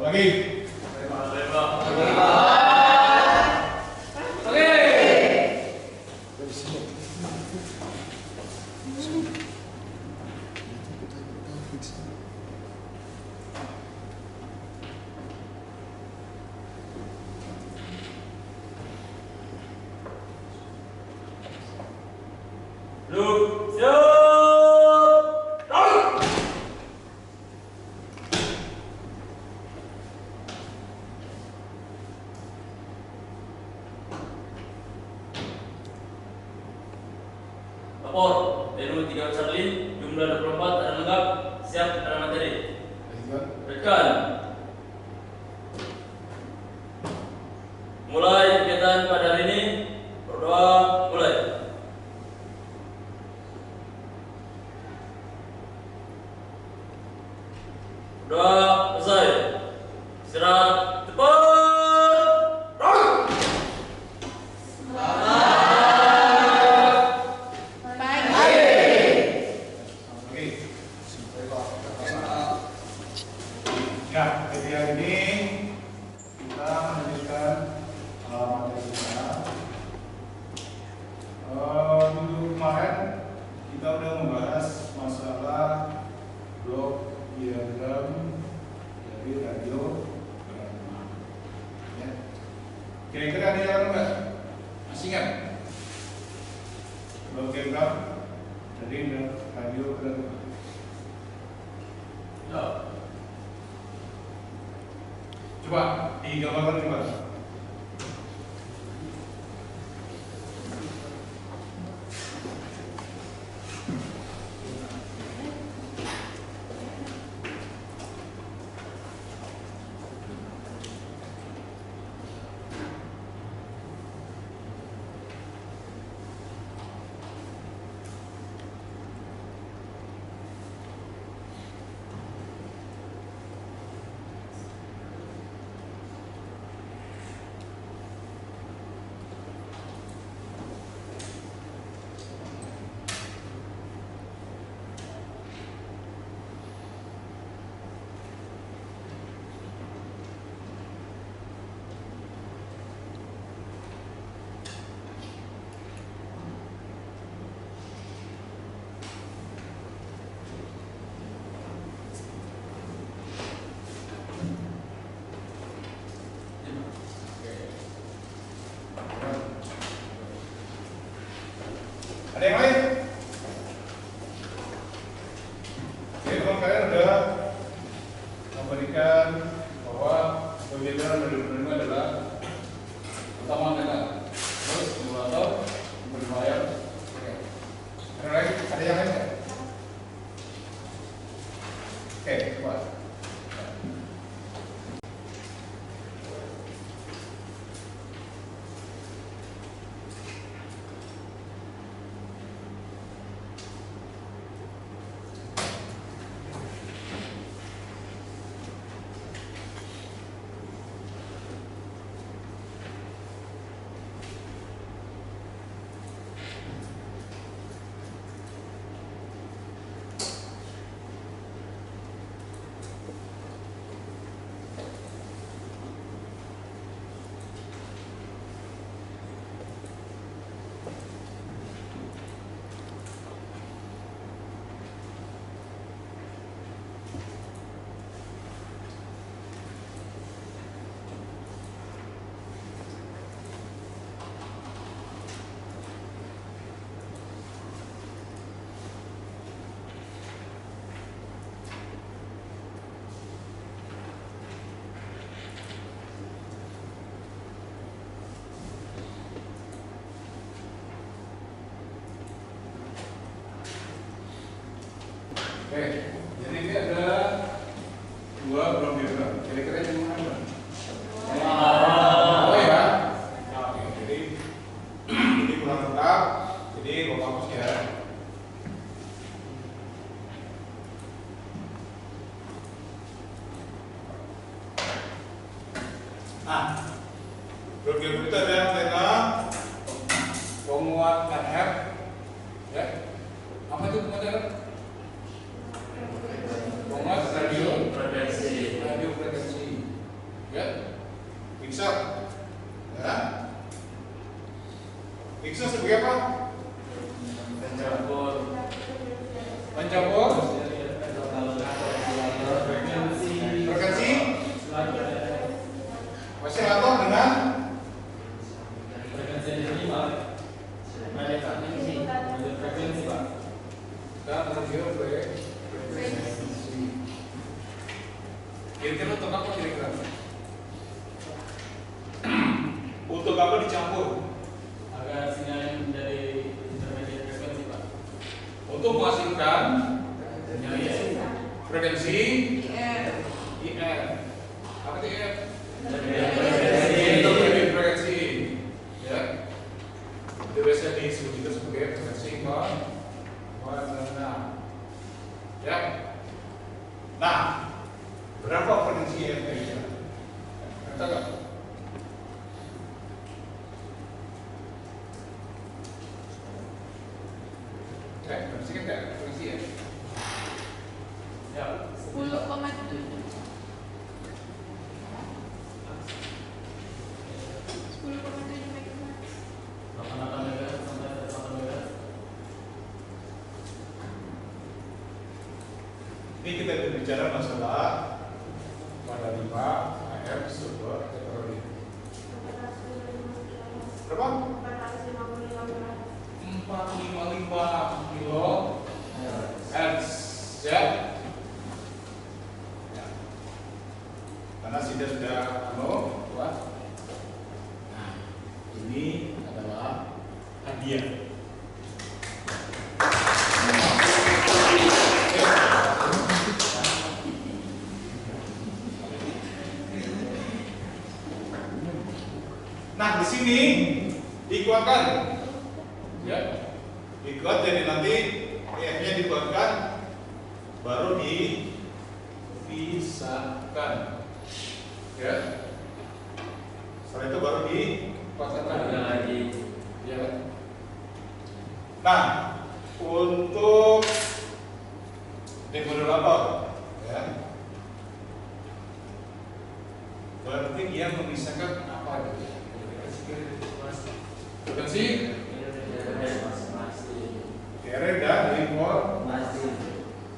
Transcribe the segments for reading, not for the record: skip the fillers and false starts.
Lagi. Lapor, PNU 3 Charlie, jumlah 24, ada lengkap, siap, ada materi. Rekan. Mulai kegiatan pada hari ini, berdoa, mulai. Doa selesai. Istirahat tepat. Ya, jadi hari ini kita melanjutkan materi kita. Minggu kemarin kita udah membahas masalah blok diagram dari radio gramma. Ya. Kira-kira ada yang enggak? Masih ingat? Blok diagram dari radio gramma. Ya. Coba digambarkan coba. Ada yang lain? Jadi teman kalian udah memberikan bahwa pembelajaran dari penerima adalah pertama adalah terus simulator, berbayar. Oke. Ada lagi? Ada yang lain? Oke, coba. Oke, jadi ini ada dua blok diagram. Kira-kira yang mana? Oh ya. Oke, jadi ini kurang lengkap. Jadi bawa hapus ya. Nah, blok diagram itu ada tentang penguat RF. Ya, apa itu penguat RF? Radio frekuensi. X sebagai apa? Pencampur. Pencampur Frekuensi. frekuensi osilator dengan Frekuensi yang diterima. Frekuensi, Pak. dan radio frekuensi. Kira-kira untuk apa kira-kira? Untuk apa dicampur? Agar sinyalnya menjadi intermediate frekuensi, Pak. Untuk menghasilkan Yang frekuensi IR. IR. Apa itu IR? Intermediate Intermediate frekuensi. Ya. Itu biasa disebut juga sebagai frekuensi konvensional. Ya. Nah, berapa frekuensi IR kira-kira? Kata nggak? Frekuensi kan nggak? Frekuensi ya? Ya. 10,7. 10,7 megahertz. 88 MHz sampai 108 MHz. Ini kita berbicara masalah pada 5 AM super heterogen. Berapa? 455 kilo hertz ya. Ya. Karena sudah buat. Nah, ini adalah hadiah. Nah, di sini dikuatkan, ya, dikuat jadi nanti EF-nya dikuatkan, baru dipisahkan, ya. Setelah itu baru dikuatkan Ada lagi. ya. Nah, untuk demodulator, ya, berarti dia memisahkan apa gitu? Frekuensi carrier dan informasi.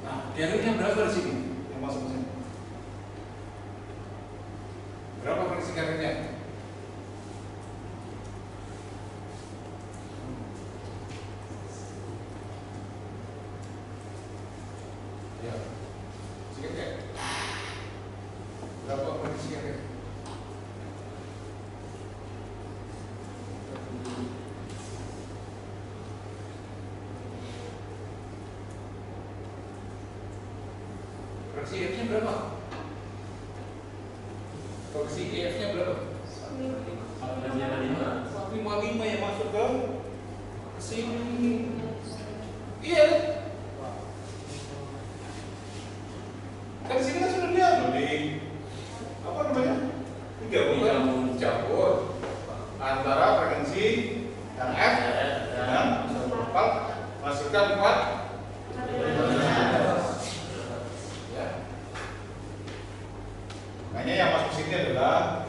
Nah, carrier-nya berapa di sini? Yang masuk ke sini. Berapa frekuensi carrier-nya? Ya. Sedikit ya? Berapa frekuensi carrier? Frekuensi EF-nya berapa? Frekuensi EF-nya berapa? 55 yang masuk ke sini. Iya. Kan di sini kan sudah lihat loh di apa namanya? Digabungkan campur antara frekuensi yang F dan masukkan 4. Ya. Makanya yang masuk sini adalah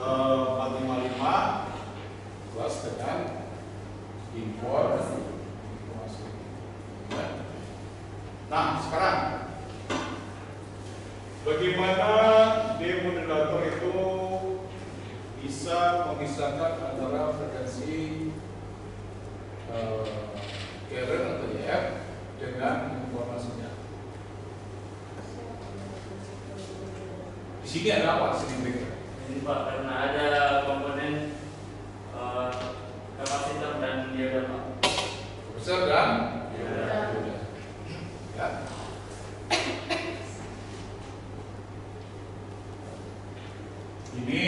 455 plus dengan informasi. Ya. Nah, sekarang bagaimana demodulator itu bisa memisahkan antara frekuensi carrier atau EF dengan informasinya? Di sini ada apa? Sini berikut. Ini, Pak, karena ada komponen kapasitor dan dioda, Pak. Besar dan Ya. ya. Ini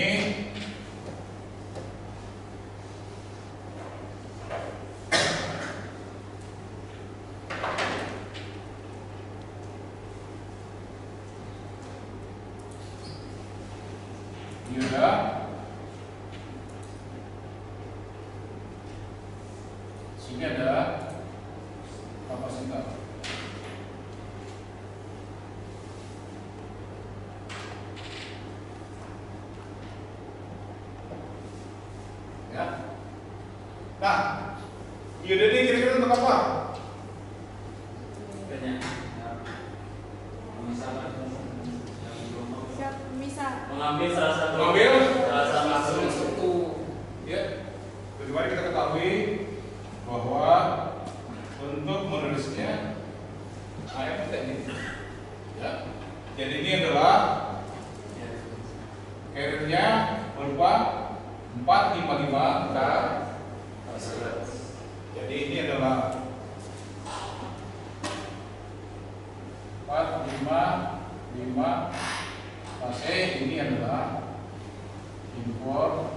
dioda, sini ada kapasitor. Ya. Iode ini kira-kira untuk apa? Siap bisa. Mengambil salah satu. Mengambil salah satu. satu. Ya. Bagaimana kita ketahui bahwa untuk menulisnya AFT ini, ya. Jadi ini adalah carrier-nya berupa 455 K. Jadi ini adalah 455 fase, ini adalah informasi.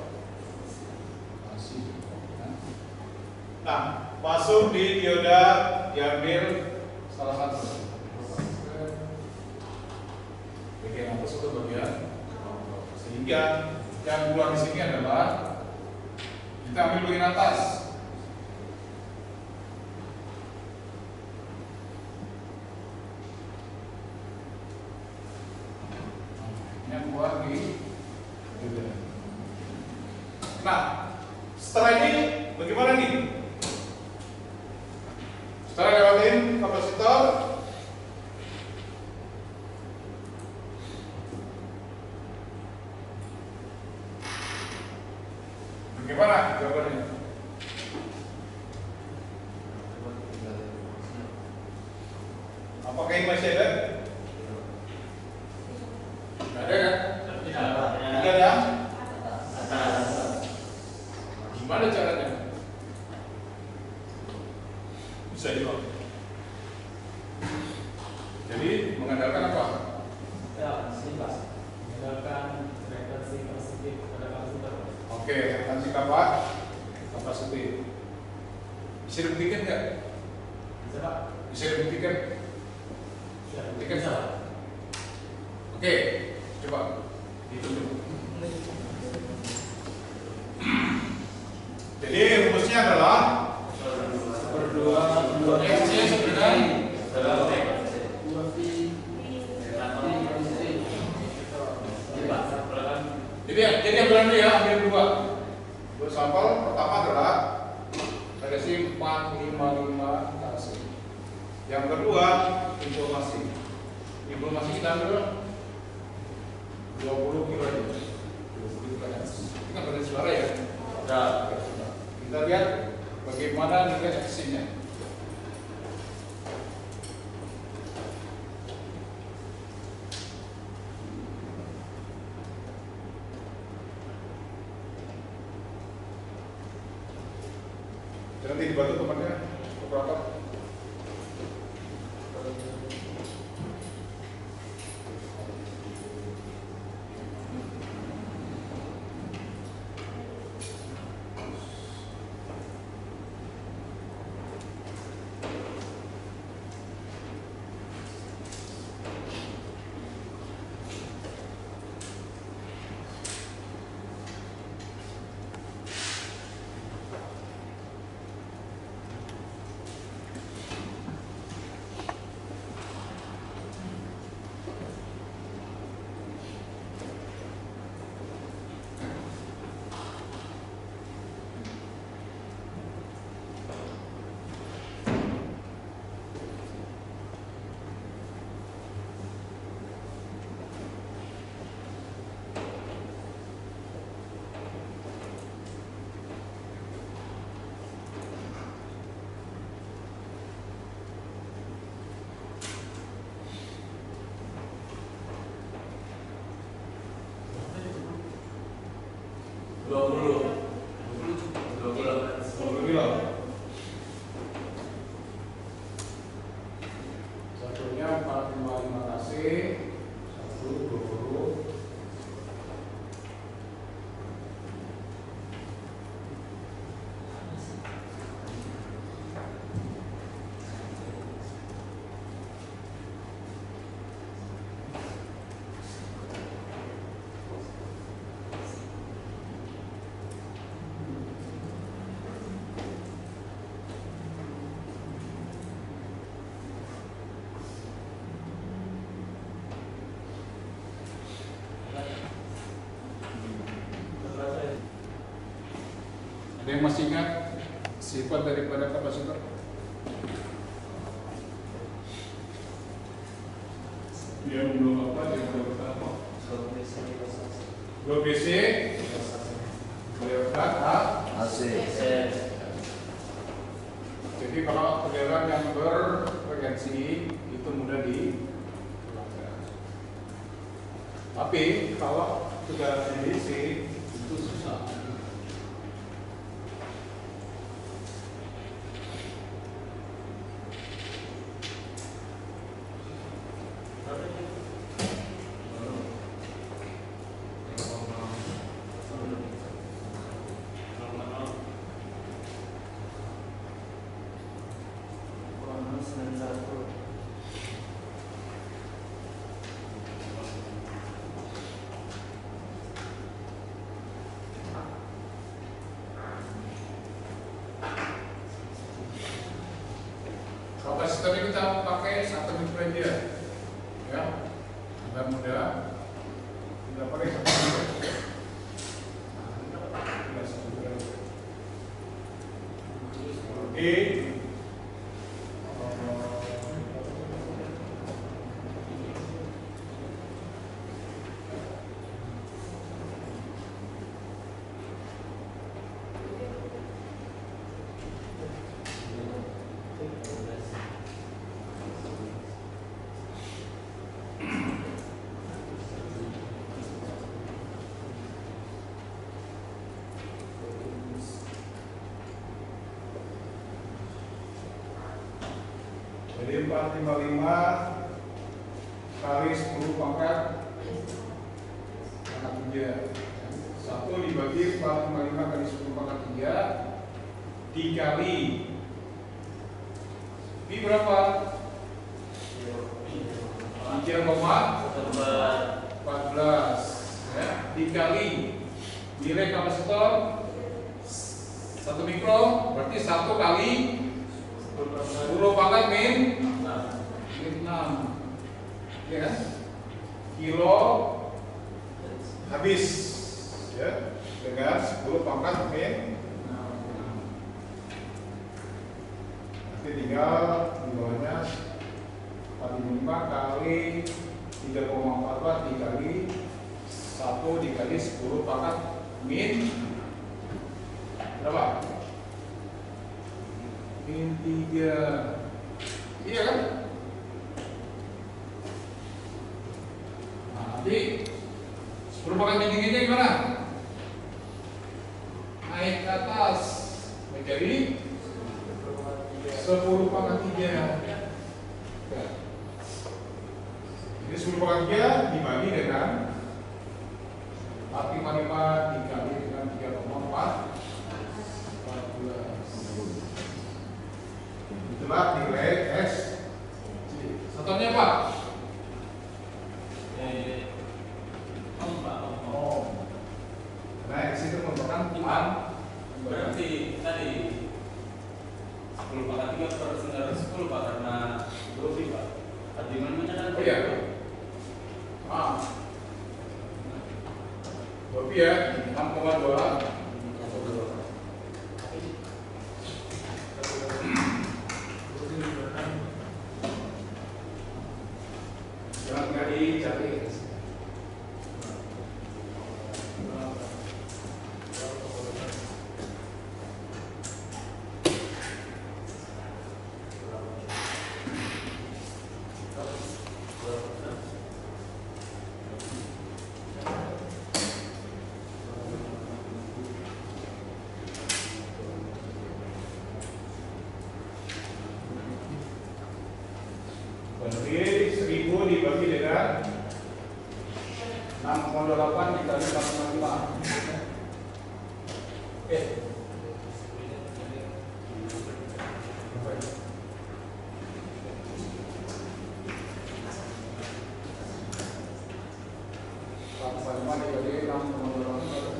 Nah, masuk di dioda diambil salah satu. Bagian atas itu bagian, sehingga yang keluar di sini adalah kita ambil bagian atas. Yang keluar di dioda. Nah, setelah ini bagaimana nih? Setelah lewatin kapasitor, bagaimana jawabannya? Apakah ini masih ada? Tidak ada kan? Tidak ada. Gimana caranya? Bisa jawab. Jadi mengandalkan apa? Mengandalkan frekuensi positif pada kapasitor. Oke, frekuensi kapasitif. Bisa dibuktikan nggak? Bisa Pak? Bisa dibuktikan? Buktikan salah. Oke, coba ditunjuk. Jadi rumusnya adalah X sama dengan jadi ambil dulu ya, ambil dua. Dua sampel, pertama adalah radiasi 455 Kelvin. Yang kedua informasi. Informasi kita ambil 20 kilo aja. 20 kilo aja. Ini kan berarti suara ya. Kita lihat bagaimana nilai X-nya. Nanti dibantu temannya operator. Satunya 455 KC, satu 20. Ada yang masih ingat sifat daripada kapasitor. Dia belum apa? Dia belum apa? 2 BC melewat AC. Jadi kalau aliran yang berfrekuensi itu mudah di. Tapi kalau sudah DC itu susah. Kapasitor ini kita pakai 1 mikroampere, ya, agar mudah. Kita pakai 1 mikroampere. Oke. Jadi 455 kali 10 pangkat 3. 1 dibagi 455 kali 10 pangkat 3 dikali Pi berapa? 3,14 ya, dikali nilai kapasitor 1 mikro berarti 1 kali 10 pangkat min 6, ya kan? Kilo habis, ya, dengan 10 pangkat min 6. Nanti tinggal di bawahnya 45 kali 3,44 dikali 1 dikali 10 pangkat min berapa? Min 3. Iya kan? Nah, nanti 10 pangkat min 3 nya gimana? Naik ke atas menjadi 10 pangkat 3. Jadi 10 pangkat 3 dibagi dengan 455 dikali dengan 3,4 itulah nilai S. Satuannya apa? Nah, X itu merupakan timan. Berarti tadi 10 pangkat 3 per 910 Pak, karena 2 pi Pak. Artinya kan? Oh iya. 2 pi ya, 6,2. Jangan nggak dicari. Berarti 1000 dibagi dengan 6,8 dikali 4,5. Oke. Dikali 6,8.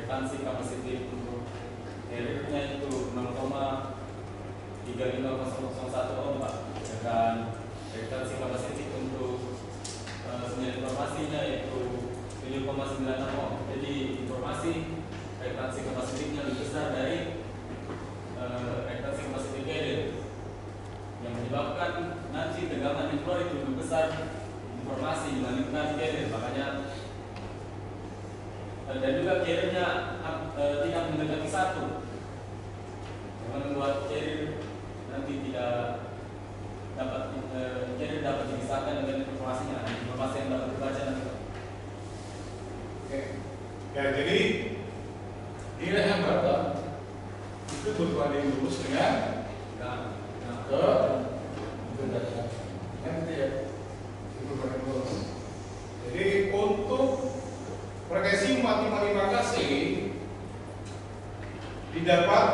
Ekspansi kapasitif untuk carrier-nya itu 0,35001 ohm Pak, dengan ekspansi kapasitif untuk sinyal informasinya yaitu 7,96 ohm. Jadi informasi ekspansi kapasitifnya lebih besar dari ekspansi kapasitif carrier, yang menyebabkan nanti tegangan input itu lebih besar informasi dibandingkan carrier. Makanya dan juga carrier-nya tidak mendekati satu, yang membuat carrier nanti tidak dapat carrier dapat dipisahkan dengan informasi yang dapat dibaca nanti. Oke. Ya, jadi nilai yang berapa itu berbanding lurus dengan ke data. Nanti ya, itu berbanding lurus. Jadi untuk frekuensi 455 kc didapat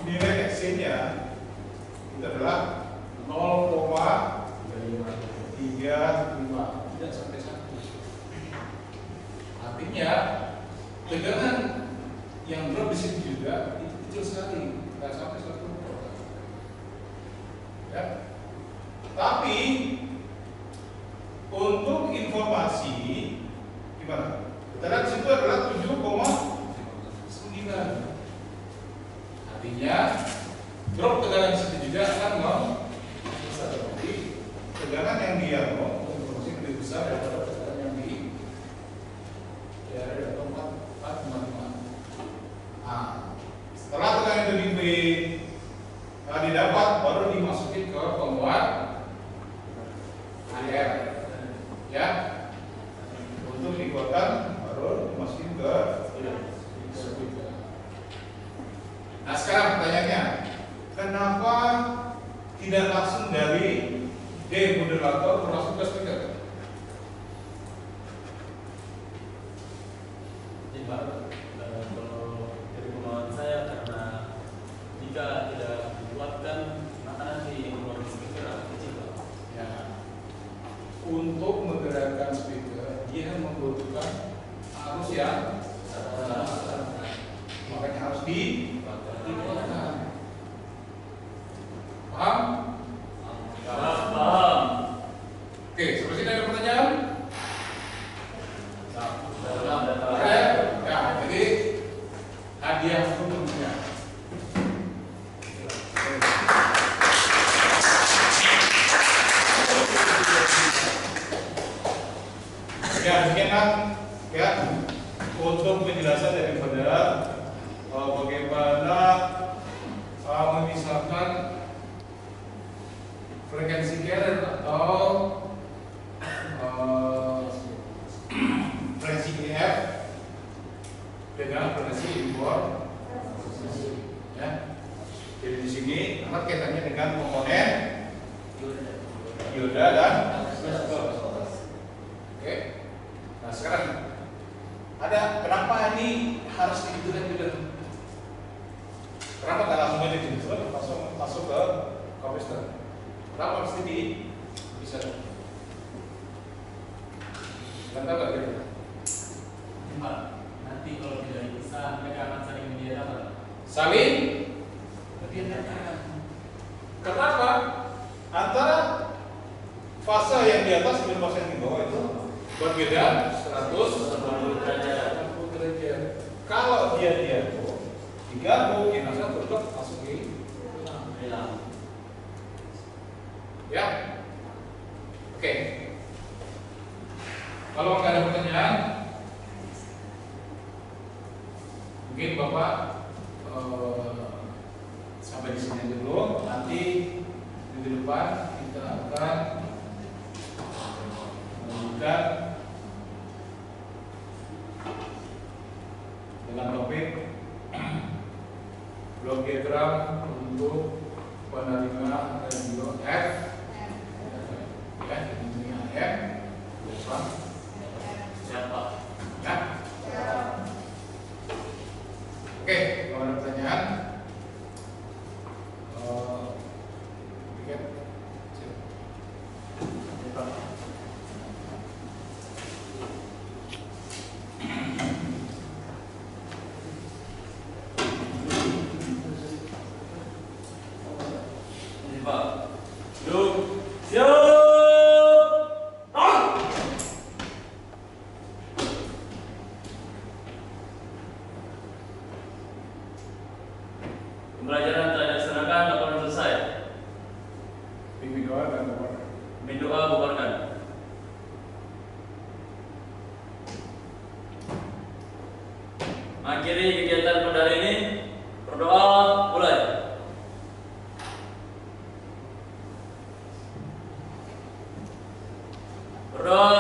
nilai X-nya itu adalah 0,35, tidak sampai 1. Artinya tegangan yang drop di sini juga itu kecil sekali, tidak sampai 1 volt. Ya. Tapi untuk informasi gimana? Kita lihat situ adalah 7,9. Artinya drop tegangan situ juga akan besar. Jadi tegangan yang dia informasi lebih besar daripada tegangan yang di daerah 4,5. Nah, setelah tegangan itu didapat, baru dimasukin ke pembuat air, ya, untuk dikeluarkan. Dimasukin ke speaker. Nah, sekarang pertanyaannya, kenapa tidak langsung dari demodulator masuk ke speaker? Jadi Pak, kalau dari pemahaman saya, karena jika tidak dikuatkan maka nanti volume speaker akan kecil Pak. Ya, untuk menggerakkan speaker dia membutuhkan arus yang makanya harus dikuatkan. Paham? Paham. Oke, sampai sini ada pertanyaan? Ada? Ya, jadi hadiah umumnya. Ya, demikian ya untuk penjelasan daripada bagaimana memisahkan frekuensi carrier atau frekuensi EF dengan frekuensi impor. Ya. Jadi di sini alat kaitannya dengan komponen dioda dan oke. Nah, sekarang ada kenapa ini harus digitukan juga? Kenapa nggak langsung aja gitu? Masuk ke komputer. Kenapa mesti bisa? Nggak tahu nggak kira-kira? Pak, nanti kalau tidak bisa mereka akan saling mendiam Pak. Saling. Mendiam. Kenapa? Antara fase yang di atas dengan fase yang di bawah itu berbeda 180 derajat. Kalau dia digabung, inasa tetap masuk di Hilang. ya. Oke. Kalau nggak ada pertanyaan, mungkin Bapak sampai di sini aja dulu. Nanti minggu depan kita akan melanjutkan dengan topik blok diagram untuk penerima radio F. Ya, ini F. Depan. Siapa? Ya. Oke, kalau ada pertanyaan, pikir. Pak. Yuk. Siap. Pembelajaran telah dilaksanakan, laporan selesai. Pimpin doa dan doa. Pimpin doa bubarkan. Akhiri kegiatan pada hari ini. Berdoa mulai. Berdoa